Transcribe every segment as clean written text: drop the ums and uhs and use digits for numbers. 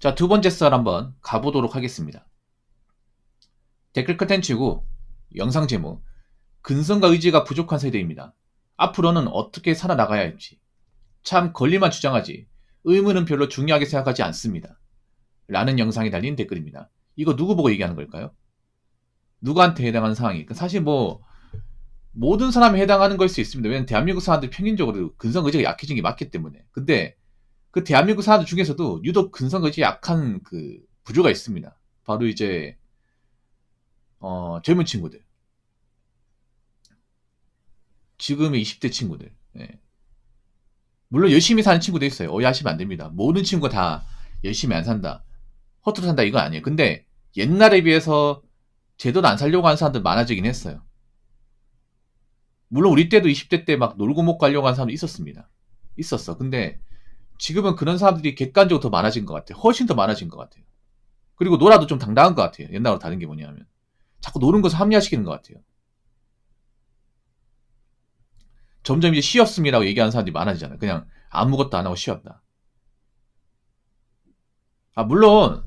자, 두 번째 썰 한번 가보도록 하겠습니다. 댓글 컨텐츠고 영상 제목, 근성과 의지가 부족한 세대입니다. 앞으로는 어떻게 살아나가야 할지. 참 권리만 주장하지 의무는 별로 중요하게 생각하지 않습니다. 라는 영상이 달린 댓글입니다. 이거 누구 보고 얘기하는 걸까요? 누구한테 해당하는 상황일까? 사실 뭐 모든 사람이 해당하는 걸 수 있습니다. 왜냐면 대한민국 사람들이 평균적으로 근성 의지가 약해진 게 맞기 때문에. 근데 그 대한민국 사람들 중에서도 유독 근성 의지 약한 그 부류가 있습니다. 바로 이제 젊은 친구들. 지금의 20대 친구들. 예. 물론 열심히 사는 친구도 있어요. 오해하시면 안 됩니다. 모든 친구가 다 열심히 안 산다. 허투루 산다 이건 아니에요. 근데 옛날에 비해서 제대로 안 살려고 하는 사람들 많아지긴 했어요. 물론 우리 때도 20대 때 막 놀고 먹고 하려고 하는 사람도 있었습니다. 있었어. 근데 지금은 그런 사람들이 객관적으로 더 많아진 것 같아요. 훨씬 더 많아진 것 같아요. 그리고 놀아도 좀 당당한 것 같아요. 옛날하고 다른 게 뭐냐면 자꾸 노는 것을 합리화시키는 것 같아요. 점점 이제 쉬었음이라고 얘기하는 사람들이 많아지잖아요. 그냥 아무것도 안 하고 쉬었다. 아, 물론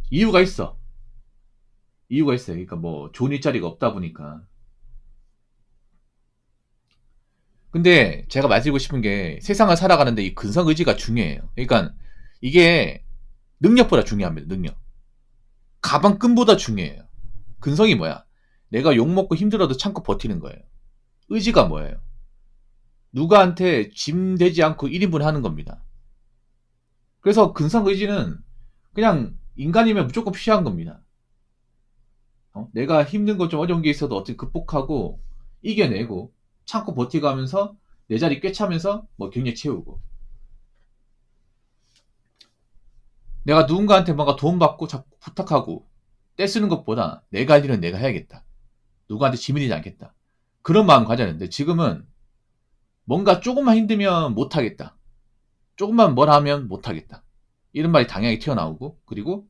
이유가 있어. 이유가 있어요. 그러니까 뭐 좋은 일자리가 없다 보니까. 근데 제가 말씀드리고 싶은 게 세상을 살아가는데 이 근성 의지가 중요해요. 그러니까 이게 능력보다 중요합니다. 능력. 가방끈보다 중요해요. 근성이 뭐야? 내가 욕먹고 힘들어도 참고 버티는 거예요. 의지가 뭐예요? 누구한테 짐 되지 않고 1인분 하는 겁니다. 그래서 근성 의지는 그냥 인간이면 무조건 필요한 겁니다. 내가 힘든 거 좀 어려운 게 있어도 어떻게 극복하고 이겨내고 참고 버티고 하면서 내 자리 꿰차면서 뭐 경력 채우고 내가 누군가한테 뭔가 도움받고 자꾸 부탁하고 떼쓰는 것보다 내가 할 일은 내가 해야겠다. 누구한테 짐이 되지 않겠다. 그런 마음 가졌는데 지금은 뭔가 조금만 힘들면 못하겠다. 조금만 뭘 하면 못하겠다. 이런 말이 당연히 튀어나오고 그리고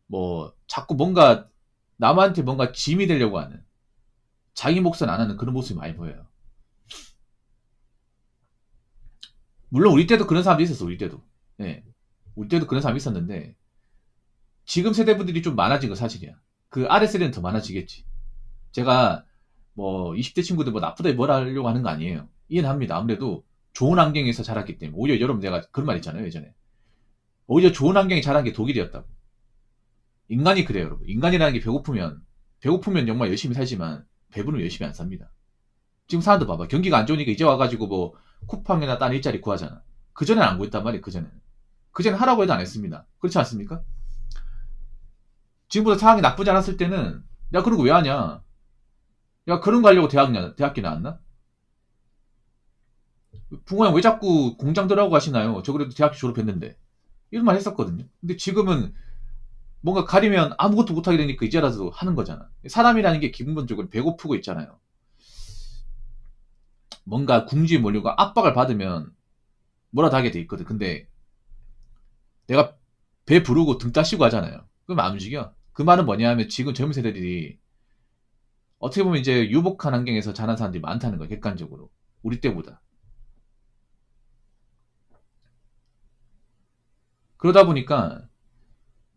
뭐 자꾸 뭔가 남한테 뭔가 짐이 되려고 하는 자기 몫은 안 하는 그런 모습이 많이 보여요. 물론 우리 때도 그런 사람도 있었어. 우리 때도. 예. 우리 때도 그런 사람이 있었는데 지금 세대분들이 좀 많아진 거 사실이야. 그 아래 세대는 더 많아지겠지. 제가 뭐 20대 친구들 뭐 나쁘다 뭐라 하려고 하는 거 아니에요. 이해는 합니다. 아무래도 좋은 환경에서 자랐기 때문에. 오히려 여러분 내가 그런 말 있잖아요. 예전에. 오히려 좋은 환경에 자란 게 독일이었다고. 인간이 그래요, 여러분. 인간이라는 게 배고프면 정말 열심히 살지만 배부르면 열심히 안 삽니다. 지금 사람들 봐봐. 경기가 안 좋으니까 이제 와가지고 뭐 쿠팡이나 딴 일자리 구하잖아. 그전에는 안 구했단 말이에요. 그전에는. 그전에 하라고 해도 안 했습니다. 그렇지 않습니까? 지금보다 상황이 나쁘지 않았을 때는 야 그런 거 왜 하냐? 야 그런 거 하려고 대학교 나왔나? 부모님 왜 자꾸 공장 들어가고 하시나요? 저 그래도 대학교 졸업했는데 이런 말 했었거든요. 근데 지금은 뭔가 가리면 아무것도 못하게 되니까 이제라도 하는 거잖아. 사람이라는 게 기본적으로 배고프고 있잖아요. 뭔가 궁지에 몰리고 압박을 받으면 뭐라도 하게 돼 있거든. 근데 내가 배 부르고 등 따시고 하잖아요. 그럼 안 움직여. 그 말은 뭐냐 하면 지금 젊은 세대들이 어떻게 보면 이제 유복한 환경에서 자란 사람들이 많다는 거야. 객관적으로. 우리 때보다. 그러다 보니까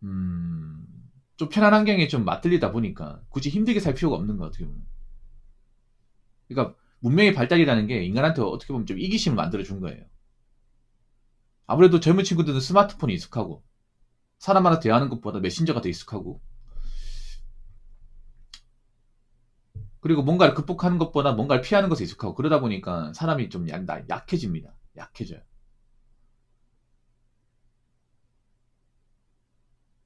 좀 편한 환경에 좀 맞들리다 보니까 굳이 힘들게 살 필요가 없는 거 어떻게 보면. 그러니까 문명의 발달이라는 게 인간한테 어떻게 보면 좀 이기심을 만들어 준 거예요. 아무래도 젊은 친구들은 스마트폰이 익숙하고 사람하고 대화하는 것보다 메신저가 더 익숙하고 그리고 뭔가를 극복하는 것보다 뭔가를 피하는 것에 익숙하고 그러다 보니까 사람이 좀 약해집니다. 약해져요.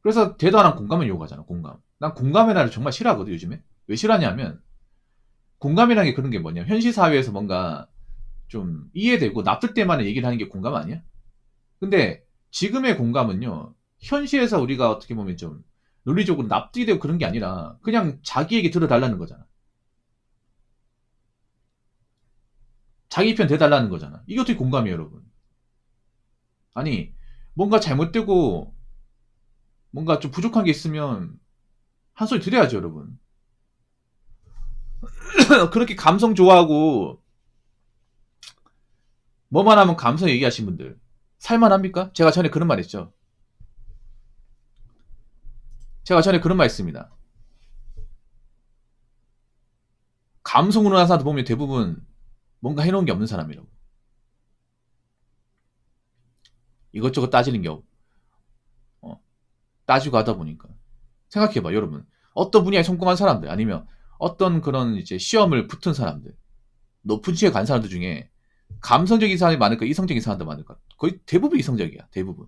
그래서 대단한 공감을 요구하잖아. 공감. 난 공감의 날을 정말 싫어하거든 요즘에. 왜 싫어하냐면 공감이라는 게 그런 게 뭐냐. 현실 사회에서 뭔가 좀 이해되고 납득될 만한 얘기를 하는 게 공감 아니야? 근데 지금의 공감은요. 현실에서 우리가 어떻게 보면 좀 논리적으로 납득이 되고 그런 게 아니라 그냥 자기 얘기 들어달라는 거잖아. 자기 편 대달라는 거잖아. 이게 어떻게 공감이에요, 여러분? 아니, 뭔가 잘못되고 뭔가 좀 부족한 게 있으면 한 소리 드려야죠, 여러분. 그렇게 감성 좋아하고 뭐만 하면 감성 얘기하신 분들 살만합니까? 제가 전에 그런 말 했죠. 제가 전에 그런 말 했습니다. 감성으로 하는 사람들 보면 대부분 뭔가 해놓은 게 없는 사람이라고. 이것저것 따지는 게 따지고 하다 보니까. 생각해봐, 여러분. 어떤 분야에 성공한 사람들, 아니면 어떤 그런 이제 시험을 붙은 사람들, 높은 취에 간 사람들 중에 감성적인 사람이 많을까, 이성적인 사람도 많을까? 거의 대부분 이성적이야, 대부분.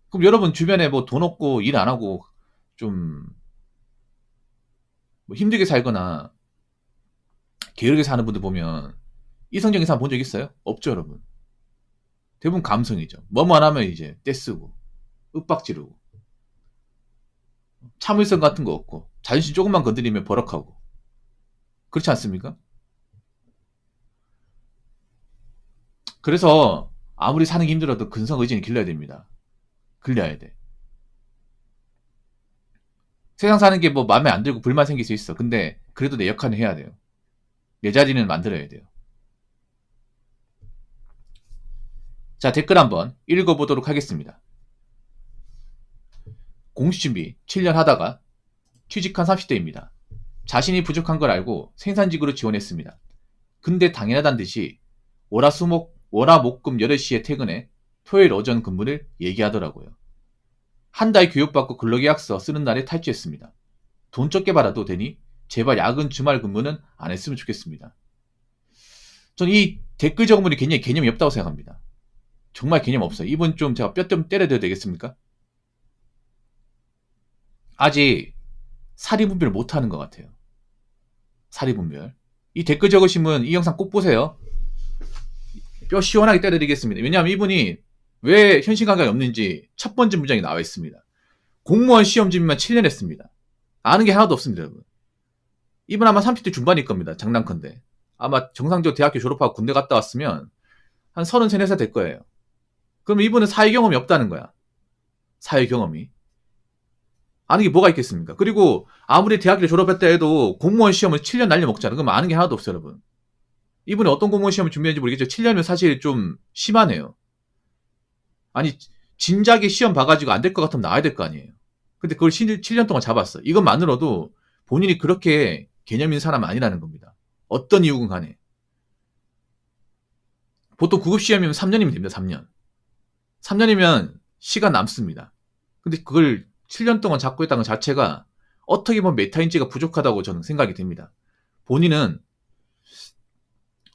그럼 여러분 주변에 뭐 돈 없고 일 안 하고 좀 뭐 힘들게 살거나 게으르게 사는 분들 보면 이성적인 사람 본 적 있어요? 없죠, 여러분. 대부분 감성이죠. 뭐뭐 안 하면 이제 떼쓰고, 윽박지르고, 참을성 같은 거 없고, 자존심 조금만 건드리면 버럭하고. 그렇지 않습니까? 그래서 아무리 사는 게 힘들어도 근성 의지는 길러야 됩니다. 길러야 돼. 세상 사는 게 뭐 마음에 안 들고 불만 생길 수 있어. 근데 그래도 내 역할은 해야 돼요. 내 자리는 만들어야 돼요. 자, 댓글 한번 읽어보도록 하겠습니다. 공시준비 7년 하다가 취직한 30대입니다. 자신이 부족한 걸 알고 생산직으로 지원했습니다. 근데 당연하다는 듯이 월화목금 8시에 퇴근해 토요일 오전 근무를 얘기하더라고요. 한 달 교육받고 근로계약서 쓰는 날에 탈주했습니다. 돈 적게 받아도 되니 제발 야근 주말 근무는 안 했으면 좋겠습니다. 전 이 댓글 적은 분이 굉장히 개념이 없다고 생각합니다. 정말 개념 없어요. 이분 좀 제가 뼈 좀 때려드려야 되겠습니까? 아직 사리분별을 못하는 것 같아요. 사리분별. 이 댓글 적으신 분 이 영상 꼭 보세요. 뼈 시원하게 때려드리겠습니다. 왜냐하면 이분이 왜 현실 감각이 없는지 첫 번째 문장이 나와 있습니다. 공무원 시험 준비만 7년 했습니다. 아는 게 하나도 없습니다, 여러분. 이분 아마 30대 중반일 겁니다. 장난컨대. 아마 정상적으로 대학교 졸업하고 군대 갔다 왔으면 한 33, 4살 될 거예요. 그럼 이분은 사회 경험이 없다는 거야. 사회 경험이. 아는 게 뭐가 있겠습니까? 그리고 아무리 대학교 졸업했다 해도 공무원 시험을 7년 날려먹잖아. 그럼 아는 게 하나도 없어요, 여러분. 이분이 어떤 공무원 시험을 준비했는지 모르겠죠. 7년이면 사실 좀 심하네요. 아니, 진작에 시험 봐가지고 안 될 것 같으면 나와야 될 거 아니에요. 근데 그걸 7년 동안 잡았어. 이것만으로도 본인이 그렇게 개념 있는 사람 아니라는 겁니다. 어떤 이유건 간에. 보통 구급시험이면 3년이면 됩니다. 3년. 3년이면 시간 남습니다. 근데 그걸 7년 동안 잡고 있다는 것 자체가 어떻게 보면 메타인지가 부족하다고 저는 생각이 됩니다. 본인은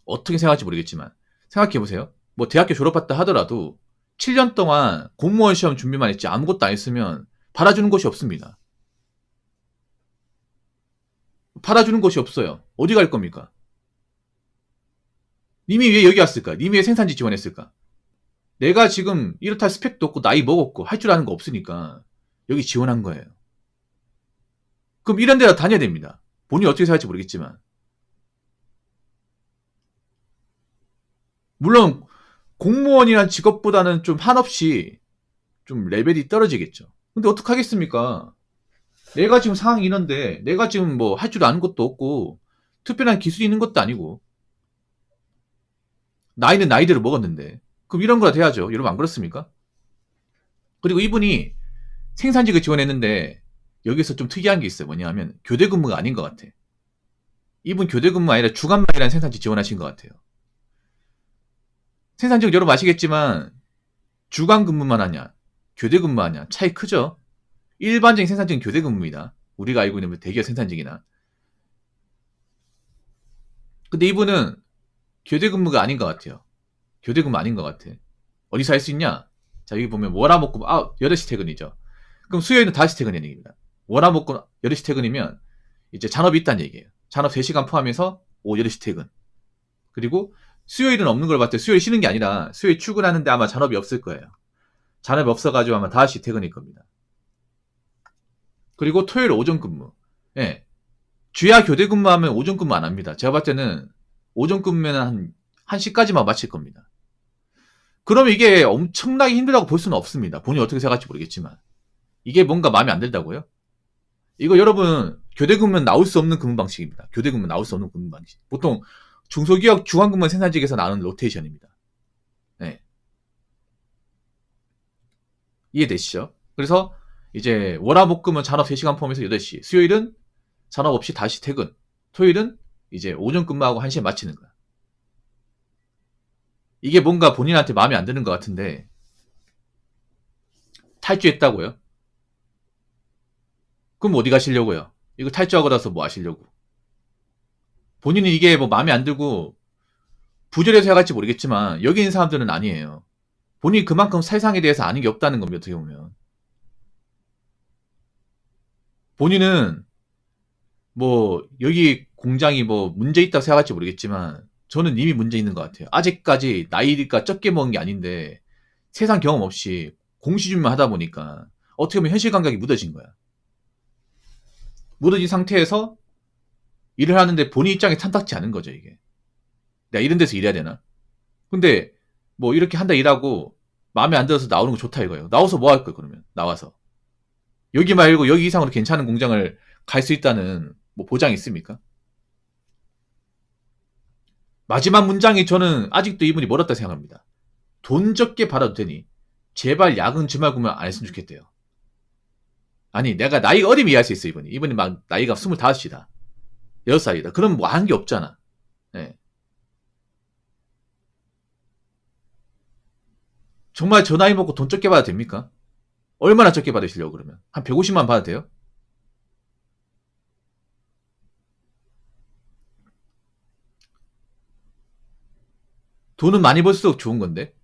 어떻게 생각할지 모르겠지만 생각해보세요. 뭐 대학교 졸업했다 하더라도 7년 동안 공무원 시험 준비만 했지 아무것도 안 했으면 받아주는 곳이 없습니다. 받아주는 곳이 없어요. 어디 갈 겁니까? 님이 왜 여기 왔을까? 님이 왜 생산지 지원했을까? 내가 지금 이렇다 스펙도 없고 나이 먹었고 할 줄 아는 거 없으니까 여기 지원한 거예요. 그럼 이런 데다 다녀야 됩니다. 본인이 어떻게 생각할지 모르겠지만. 물론 공무원이란 직업보다는 좀 한없이 좀 레벨이 떨어지겠죠. 근데 어떡하겠습니까? 내가 지금 상황이 이런데 내가 지금 뭐 할 줄 아는 것도 없고 특별한 기술이 있는 것도 아니고 나이는 나이대로 먹었는데 그럼 이런 거라 돼야죠. 여러분 안 그렇습니까? 그리고 이분이 생산직을 지원했는데 여기서 좀 특이한 게 있어요. 뭐냐면 교대 근무가 아닌 것 같아. 이분 교대 근무 아니라 주간만이라는 생산직 지원하신 것 같아요. 생산직 여러분 아시겠지만 주간 근무만 하냐 교대 근무하냐 차이 크죠. 일반적인 생산직은 교대 근무입니다. 우리가 알고 있는 대기업 생산직이나. 근데 이분은 교대 근무가 아닌 것 같아요. 교대 근무 아닌 것 같아. 어디서 할 수 있냐? 자 여기 보면 월화목금 8시 퇴근이죠. 그럼 수요일은 5시 퇴근이라는 얘기입니다. 월화목금 8시 퇴근이면 이제 잔업이 있다는 얘기예요. 잔업 3시간 포함해서 오후 8시 퇴근. 그리고 수요일은 없는 걸 봤더니 수요일 쉬는 게 아니라 수요일 출근하는데 아마 잔업이 없을 거예요. 잔업이 없어가지고 아마 5시 퇴근일 겁니다. 그리고 토요일 오전 근무. 예. 주야 교대 근무하면 오전 근무 안 합니다. 제가 봤을 때는 오전 근무면 한 1시까지만 마칠 겁니다. 그럼 이게 엄청나게 힘들다고 볼 수는 없습니다. 본인이 어떻게 생각할지 모르겠지만. 이게 뭔가 마음에 안 들다고요? 이거 여러분 교대 근무는 나올 수 없는 근무 방식입니다. 교대 근무는 나올 수 없는 근무 방식. 보통 중소기업 중앙근무 생산직에서 나오는 로테이션입니다. 네. 이해되시죠? 그래서 이제 월화목금은 잔업 3시간 포함해서 8시, 수요일은 잔업 없이 다시 퇴근, 토요일은 이제 오전 근무하고 1시에 마치는 거야. 이게 뭔가 본인한테 마음에 안 드는 것 같은데 탈주했다고요? 그럼 어디 가시려고요? 이거 탈주하고 나서 뭐 하시려고? 본인이 이게 뭐 마음에 안 들고 부조리해서 해갈지 모르겠지만 여기 있는 사람들은 아니에요. 본인이 그만큼 세상에 대해서 아는 게 없다는 겁니다. 어떻게 보면 본인은 뭐 여기 공장이 뭐 문제 있다고 생각할지 모르겠지만 저는 이미 문제 있는 것 같아요. 아직까지 나이가 적게 먹은 게 아닌데 세상 경험 없이 공시준비만 하다 보니까 어떻게 보면 현실 감각이 묻어진 거야. 묻어진 상태에서 일을 하는데 본인 입장에 탐탁지 않은 거죠, 이게. 내가 이런 데서 일해야 되나? 근데 뭐 이렇게 한 달 일하고 마음에 안 들어서 나오는 거 좋다 이거예요. 나와서 뭐 할 거예요, 그러면? 나와서. 여기 말고 여기 이상으로 괜찮은 공장을 갈 수 있다는 뭐 보장이 있습니까? 마지막 문장이 저는 아직도 이분이 멀었다 생각합니다. 돈 적게 받아도 되니 제발 야근 주말 근무 안 했으면 좋겠대요. 아니 내가 나이가 어리면 이해할 수 있어 이분이. 이분이 막 나이가 25이다. 6살이다. 그럼 뭐 한 게 없잖아. 네. 정말 저 나이 먹고 돈 적게 받아도 됩니까? 얼마나 적게 받으시려고 그러면? 한 150만 받아도 돼요? 돈은 많이 벌수록 좋은 건데.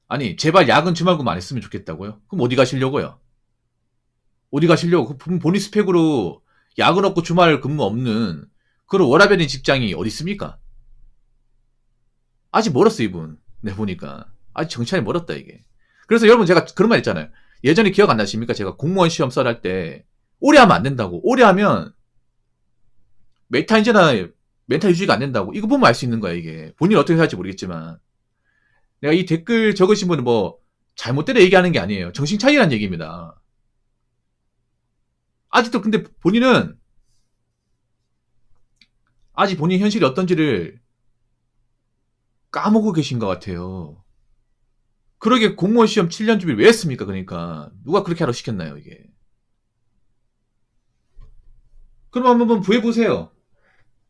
아니 제발 야근 주말 근무 안 했으면 좋겠다고요? 그럼 어디 가시려고요? 어디 가시려고? 본인 스펙으로 야근 없고 주말 근무 없는 그런 워라밸인 직장이 어디 있습니까? 아직 멀었어 이분. 내 보니까 아직 정찰이 멀었다 이게. 그래서 여러분 제가 그런 말 있잖아요. 예전에 기억 안 나십니까? 제가 공무원 시험 썰할 때 오래 하면 안 된다고. 오래 하면 메타 인재나 멘탈 유지가 안 된다고. 이거 보면 알 수 있는 거야 이게. 본인 어떻게 할지 모르겠지만 내가 이 댓글 적으신 분은 뭐 잘못되게 얘기하는 게 아니에요. 정신 차리라는 얘기입니다. 아직도 근데 본인은 아직 본인 현실이 어떤지를 까먹고 계신 것 같아요. 그러게 공무원 시험 7년 준비를 왜 했습니까? 그러니까 누가 그렇게 하라고 시켰나요 이게. 그럼 한번 구해보세요.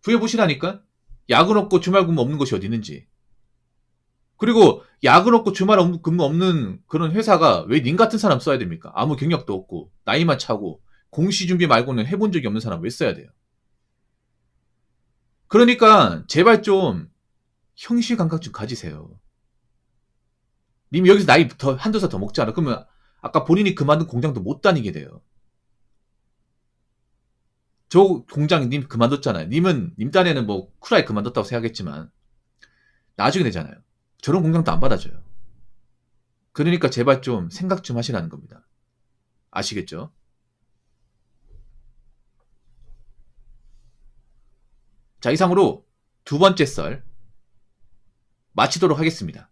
구해보시라니까. 야근 없고 주말 근무 없는 곳이 어디 있는지. 그리고 야근 없고 주말 근무 없는 그런 회사가 왜 님 같은 사람 써야 됩니까? 아무 경력도 없고 나이만 차고 공시 준비 말고는 해본 적이 없는 사람 왜 써야 돼요? 그러니까 제발 좀 형식 감각 좀 가지세요. 님 여기서 나이 더 한두 살 더 먹잖아. 그러면 아까 본인이 그만둔 공장도 못 다니게 돼요. 저 공장 님 그만뒀잖아요. 님은 님 딴에는 뭐 쿨하게 그만뒀다고 생각했지만 나중에 되잖아요. 저런 공장도 안 받아줘요. 그러니까 제발 좀 생각 좀 하시라는 겁니다. 아시겠죠? 자, 이상으로 두 번째 썰 마치도록 하겠습니다.